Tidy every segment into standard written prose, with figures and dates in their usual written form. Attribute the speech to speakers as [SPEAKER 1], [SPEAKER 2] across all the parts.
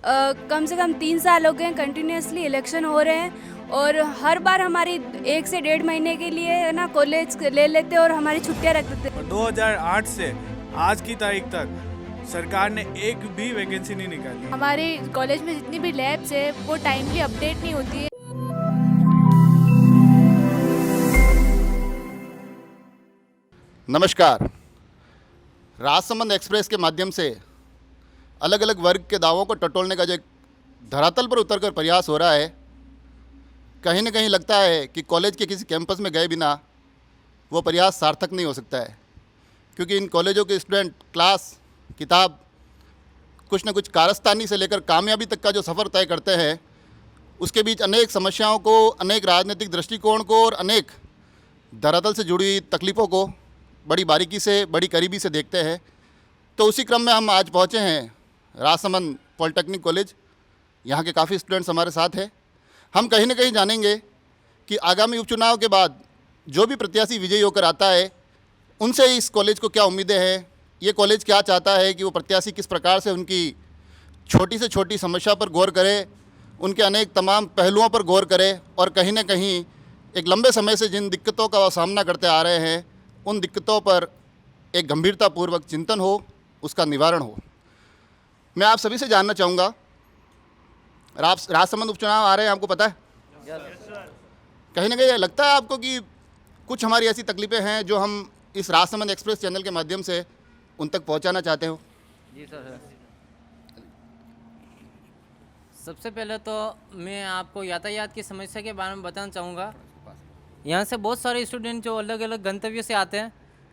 [SPEAKER 1] कम से कम 3 साल हो गए हैं कंटिन्यूसली इलेक्शन हो रहे हैं और हर बार हमारी 1 से 1.5 महीने के लिए है ना कॉलेज ले लेते और हमारी छुट्टियां रख देते।
[SPEAKER 2] और 2008 से आज की तारीख तक सरकार ने एक भी वैकेंसी नहीं निकाली।
[SPEAKER 3] हमारे कॉलेज में जितनी भी लैब्स है वो टाइमली अपडेट नहीं होती है।
[SPEAKER 4] नमस्कार। राजसमंद एक्सप्रेस के माध्यम से अलग अलग वर्ग के दावों को टटोलने का जो एक धरातल पर उतरकर प्रयास हो रहा है, कहीं न कहीं लगता है कि कॉलेज के किसी कैंपस में गए बिना वो प्रयास सार्थक नहीं हो सकता है, क्योंकि इन कॉलेजों के स्टूडेंट क्लास, किताब, कुछ न कुछ कारस्तानी से लेकर कामयाबी तक का जो सफ़र तय करते हैं, उसके बीच अनेक समस्याओं को, अनेक राजनीतिक दृष्टिकोण को और अनेक धरातल से जुड़ी तकलीफ़ों को बड़ी बारीकी से, बड़ी करीबी से देखते हैं। तो उसी क्रम में हम आज पहुँचे हैं राजसमंद पॉलिटेक्निक कॉलेज। यहाँ के काफ़ी स्टूडेंट्स हमारे साथ हैं। हम कहीं न कहीं जानेंगे कि आगामी उपचुनाव के बाद जो भी प्रत्याशी विजयी होकर आता है, उनसे इस कॉलेज को क्या उम्मीदें हैं, ये कॉलेज क्या चाहता है कि वो प्रत्याशी किस प्रकार से उनकी छोटी से छोटी समस्या पर गौर करे, उनके अनेक तमाम पहलुओं पर गौर करे और कहीं न कहीं एक लंबे समय से जिन दिक्कतों का वो सामना करते आ रहे हैं, उन दिक्कतों पर एक गंभीरतापूर्वक चिंतन हो, उसका निवारण हो। मैं आप सभी से जानना चाहूँगा, राजसमंद उपचुनाव आ रहे हैं, आपको पता है? कहीं ना कहीं लगता है आपको कि कुछ हमारी ऐसी तकलीफ़ें हैं जो हम इस राजसमंद एक्सप्रेस चैनल के माध्यम से उन तक पहुंचाना चाहते हो?
[SPEAKER 5] जी सर है। सबसे पहले तो मैं आपको यातायात की समस्या के बारे में बताना चाहूँगा। यहाँ से बहुत सारे स्टूडेंट जो अलग अलग गंतव्य से आते हैं,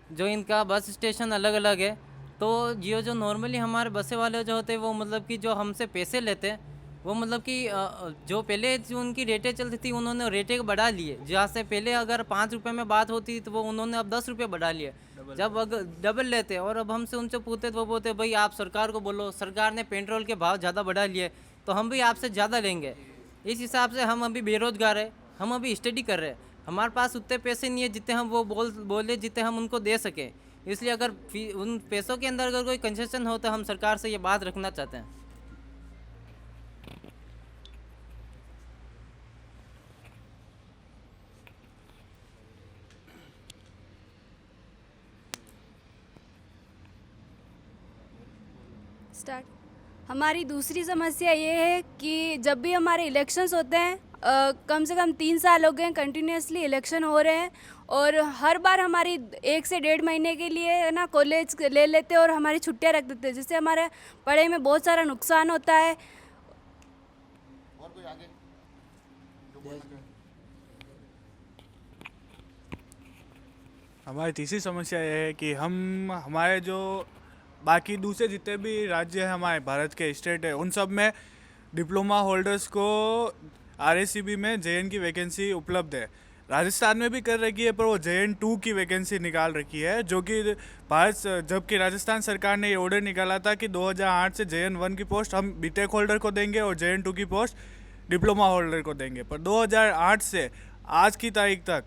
[SPEAKER 5] जो इनका बस स्टेशन अलग अलग है, तो जो नॉर्मली हमारे बसे वाले जो होते हैं वो मतलब कि जो हमसे पैसे लेते हैं वो मतलब कि जो पहले जो उनकी रेटें चलती थी उन्होंने रेटें बढ़ा लिए। जहाँ से पहले अगर 5 रुपये में बात होती तो वो उन्होंने अब 10 रुपये बढ़ा लिए, जब अगर डबल लेते हैं। और अब हमसे उनसे पूछते तो वो बोलते भाई आप सरकार को बोलो, सरकार ने पेट्रोल के भाव ज़्यादा बढ़ा लिए तो हम भी आपसे ज़्यादा लेंगे। इस हिसाब से हम अभी बेरोज़गार है, हम अभी स्टडी कर रहे हैं, हमारे पास उतने पैसे नहीं है जितने हम वो बोले जितने हम उनको दे सकें। इसलिए अगर उन पैसों के अंदर अगर कोई कंसेशन हो तो हम सरकार से ये बात रखना चाहते हैं।
[SPEAKER 1] स्टार्ट। हमारी दूसरी समस्या ये है कि जब भी हमारे इलेक्शंस होते हैं, कम से कम 3 साल हो गए हैं कंटिन्यूसली इलेक्शन हो रहे हैं और हर बार हमारी 1 से 1.5 महीने के लिए है ना कॉलेज ले लेते और हमारी छुट्टियां रख देते हैं, जिससे हमारे पढ़ाई में बहुत सारा नुकसान होता है।
[SPEAKER 4] और कोई आगे?
[SPEAKER 2] हमारी तीसरी समस्या ये है कि हम हमारे जो बाकी दूसरे जितने भी राज्य हैं हमारे भारत के स्टेट है, उन सब में डिप्लोमा होल्डर्स को आरएससीबी में जेएन की वैकेंसी उपलब्ध है। राजस्थान में भी कर रखी है, पर वो JN2 की वैकेंसी निकाल रखी है, जो कि जबकि राजस्थान सरकार ने ये ऑर्डर निकाला था कि 2008 से JN1 की पोस्ट हम बीटेक होल्डर को देंगे और JN2 की पोस्ट डिप्लोमा होल्डर को देंगे। पर 2008 से आज की तारीख तक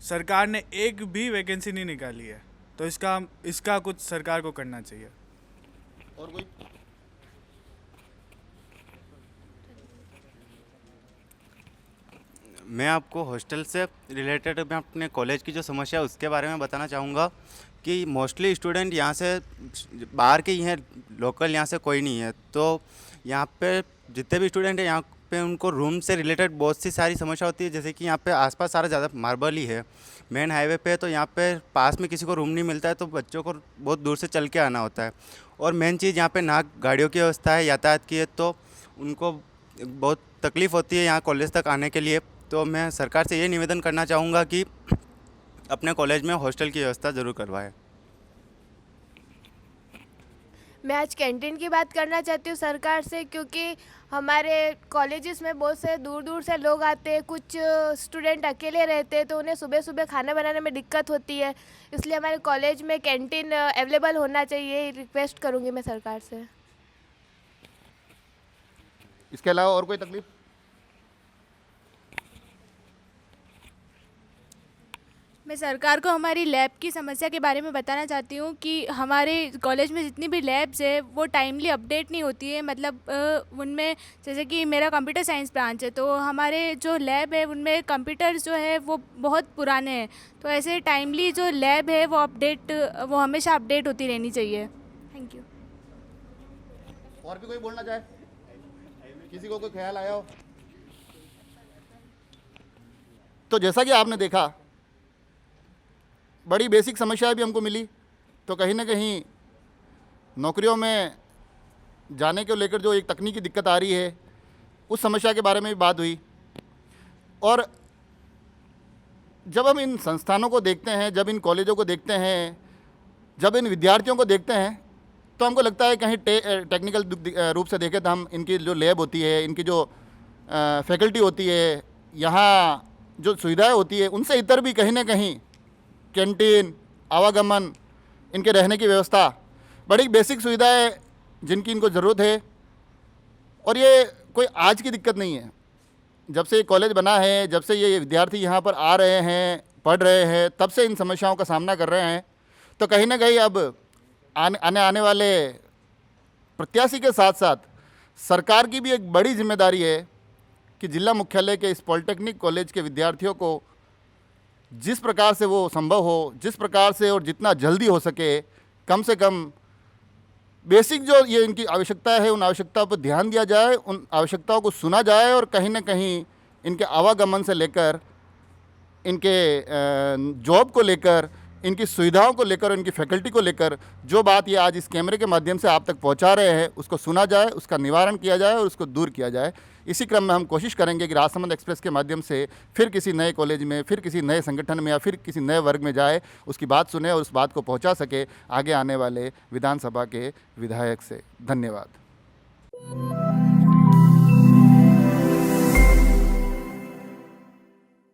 [SPEAKER 2] सरकार ने एक भी वैकेंसी नहीं निकाली है, तो इसका कुछ सरकार को करना चाहिए।
[SPEAKER 4] और कोई?
[SPEAKER 6] मैं आपको हॉस्टल से रिलेटेड मैं अपने कॉलेज की जो समस्या है उसके बारे में बताना चाहूँगा कि मोस्टली स्टूडेंट यहाँ से बाहर के ही हैं, लोकल यहाँ से कोई नहीं है। तो यहाँ पे जितने भी स्टूडेंट हैं यहाँ पे उनको रूम से रिलेटेड बहुत सी सारी समस्या होती है, जैसे कि यहाँ पे आसपास सारा ज़्यादा मार्बल ही है, मेन हाईवे पे है, तो यहाँ पे पास में किसी को रूम नहीं मिलता है, तो बच्चों को बहुत दूर से चल के आना होता है। और मेन चीज़ यहाँ पे ना गाड़ियों की व्यवस्था है, यातायात की है, तो उनको बहुत तकलीफ़ होती है यहाँ कॉलेज तक आने के लिए। तो मैं सरकार से ये निवेदन करना चाहूँगा कि अपने कॉलेज में हॉस्टल की व्यवस्था ज़रूर करवाएं।
[SPEAKER 3] मैं आज कैंटीन की बात करना चाहती हूँ सरकार से, क्योंकि हमारे कॉलेजेस में बहुत से दूर दूर से लोग आते हैं, कुछ स्टूडेंट अकेले रहते हैं, तो उन्हें सुबह सुबह खाना बनाने में दिक्कत होती है। इसलिए हमारे कॉलेज में कैंटीन अवेलेबल होना चाहिए, रिक्वेस्ट करूँगी मैं सरकार से।
[SPEAKER 4] इसके अलावा और कोई तकलीफ?
[SPEAKER 3] मैं सरकार को हमारी लैब की समस्या के बारे में बताना चाहती हूँ कि हमारे कॉलेज में जितनी भी लैब्स है वो टाइमली अपडेट नहीं होती है। मतलब उनमें जैसे कि मेरा कंप्यूटर साइंस ब्रांच है, तो हमारे जो लैब है उनमें कंप्यूटर्स जो है वो बहुत पुराने हैं। तो ऐसे टाइमली जो लैब है वो हमेशा अपडेट होती रहनी चाहिए। Thank you.
[SPEAKER 4] और भी कोई बोलना चाहे? किसी को कोई ख्याल आया हो? तो जैसा कि आपने देखा, बड़ी बेसिक समस्याएं भी हमको मिली। तो कहीं ना कहीं नौकरियों में जाने को लेकर जो एक तकनीकी दिक्कत आ रही है, उस समस्या के बारे में भी बात हुई। और जब हम इन संस्थानों को देखते हैं, जब इन कॉलेजों को देखते हैं, जब इन विद्यार्थियों को देखते हैं, तो हमको लगता है कहीं टेक्निकल रूप से देखें तो हम इनकी जो लैब होती है, इनकी जो फैकल्टी होती है, यहाँ जो सुविधाएं होती है, उनसे इतर भी कहीं ना कहीं कैंटीन, आवागमन, इनके रहने की व्यवस्था, बड़ी बेसिक सुविधाएं जिनकी इनको ज़रूरत है। और ये कोई आज की दिक्कत नहीं है। जब से ये कॉलेज बना है, जब से ये विद्यार्थी यहाँ पर आ रहे हैं, पढ़ रहे हैं, तब से इन समस्याओं का सामना कर रहे हैं। तो कहीं ना कहीं अब आने वाले प्रत्याशी के साथ साथ सरकार की भी एक बड़ी जिम्मेदारी है कि जिला मुख्यालय के इस पॉलिटेक्निक कॉलेज के विद्यार्थियों को जिस प्रकार से वो संभव हो, जिस प्रकार से और जितना जल्दी हो सके, कम से कम बेसिक जो ये इनकी आवश्यकता है, उन आवश्यकताओं पर ध्यान दिया जाए, उन आवश्यकताओं को सुना जाए और कहीं ना कहीं इनके आवागमन से लेकर, इनके जॉब को लेकर, इनकी सुविधाओं को लेकर, इनकी फैकल्टी को लेकर जो बात ये आज इस कैमरे के माध्यम से आप तक पहुंचा रहे हैं, उसको सुना जाए, उसका निवारण किया जाए और उसको दूर किया जाए। इसी क्रम में हम कोशिश करेंगे कि राजसमंद एक्सप्रेस के माध्यम से फिर किसी नए कॉलेज में, फिर किसी नए संगठन में या फिर किसी नए वर्ग में जाए, उसकी बात सुने और उस बात को पहुंचा सके आगे आने वाले विधानसभा के विधायक से। धन्यवाद।